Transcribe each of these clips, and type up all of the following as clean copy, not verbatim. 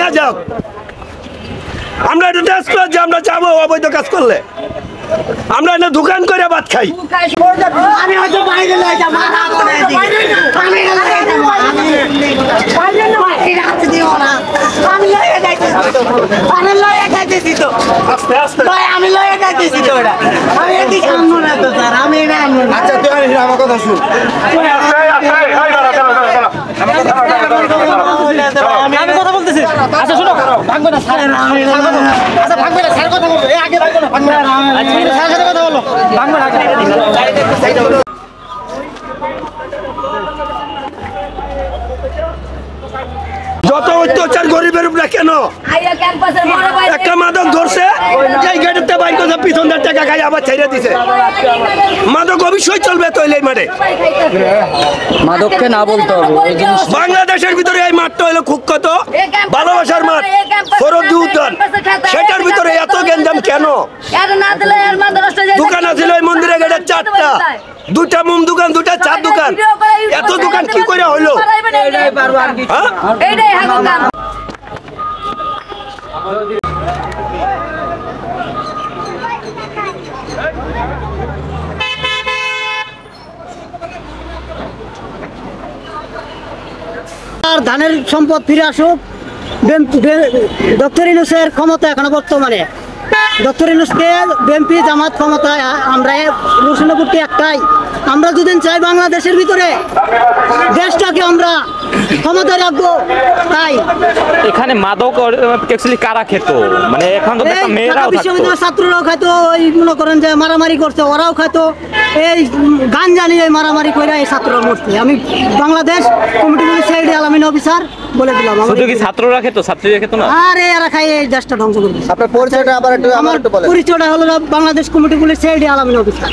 নিয়ে যাও। আমরা এটা টেস্ট করে যে আমরা যাবো অবৈধ কাজ করলে, আমরা এটা দোকান করে ভাত খাই। আমি হয়তো বাইরে লয়ে যাব, মারা করে দিই, আমি লয়ে যাব, আমি রাত দিব না, আমি লয়ে যাইতেছি তো, আমি লয়ে যাইতেছি তো, আস্তে আস্তে ভাই আমি লয়ে যাইতেছি তো, ওটা আমি এদিকে আনবো না তো স্যার, আমি এটা আনবো না। আচ্ছা তুই আমার কথা শুন, আমি কথা বলতেছি। আচ্ছা শোনো, ভাগবে না স্যার, আচ্ছা ভাগবে না স্যার, কথা বলবো, আগে ভাগবে না, ভাগবে না, স্যার সাথে কথা বলো, ভাগবে না। যত অত্যাচার গরিবের উপরে কেন, একটা মাদক ধরছে, এই গেটেতে বাইর করছে, পিছনদার টাকা খাই আবার ছেড়ে দিছে। মাদক অবশ্যই চলবে তো এই মাঠে। মাদককে না বলতে হবে এই জিনিস। বাংলাদেশের ভিতরে এই মাঠটা হলো কুখ্যাত ভালোবাসার মাঠ, শরৎ উদ্যান, সেটার ভিতরে এত গেঞ্জাম কেন? দোকান আছিল এই মন্দিরে গেটে 4টা, 2টা মোম দোকান, 2টা চার দোকান, এত দোকান কি করে হইলো? আর ধানের সম্পদ ফিরে আসুক, ডক্টর ইউনূসের ক্ষমতা এখনো বর্তমানে, ডক্টর ইউনূসকে বিএনপি জামাত ক্ষমতায়, আমরা রসুলপুরটি একটাই, আমরা যদি চাই বাংলাদেশের ভিতরে দেশটাকে আমরা ক্ষমতায় রাখবো। তাই এখানে মাদক অ্যাকচুয়ালি কারা খেত, মানে এখন তো একটা মেয়েরাও থাকতো, বিশ্ববিদ্যালয়ের ছাত্ররাও খাইতো, ওই মনে করেন যে মারামারি করছে ওরাও খাইতো, এই গাঞ্জা নিয়ে মারামারি করে এই ছাত্ররা মরছে। আমি বাংলাদেশ কমিটি বলে সেইডি আলামিন অফিসার বলে দিলাম। শুধু কি ছাত্ররা খেত, ছাত্রীরা খেত না? আরে এরা খাই এই দেশটা ধ্বংস করে দিচ্ছে। আপনার পরিচয়টা আবার একটু আমার বলেন। পরিচয়টা হলো বাংলাদেশ কমিটি বলে সেইডি আলামিন অফিসার।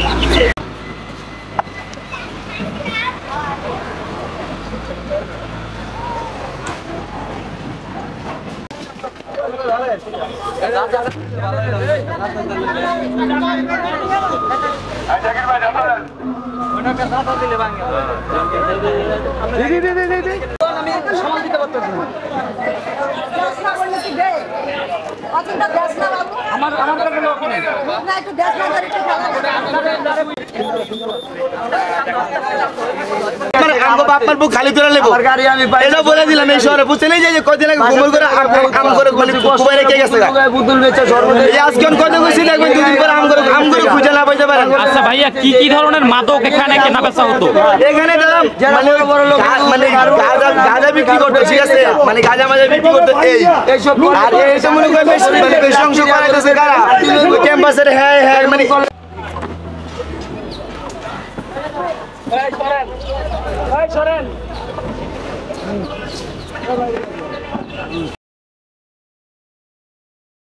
আপনার বুক খালি করে নেবো, এটা বলে দিলাম এই শহরে বুঝছেন, এই যে কদিন আগে ঘুমর করে আম করে কুবাই রেখে গেছে, আজকে কথা কইছি দেখবেন 2 দিন পরে আম করে খুঁজে না পাইতে পারেন। আচ্ছা ভাইয়া, কি কি ধরনের মাদক এখানে কেনা বেচা হতো? এখানে দাদা মানে গাঁজা বিক্রি করতো, ঠিক আছে, মানে গাঁজা মাজা বিক্রি করতো, এইসব আর এইসব মনে করেন বেশি অংশ করাইতেছে কারা ওই ক্যাম্পাসের। হ্যাঁ হ্যাঁ মানে সরেন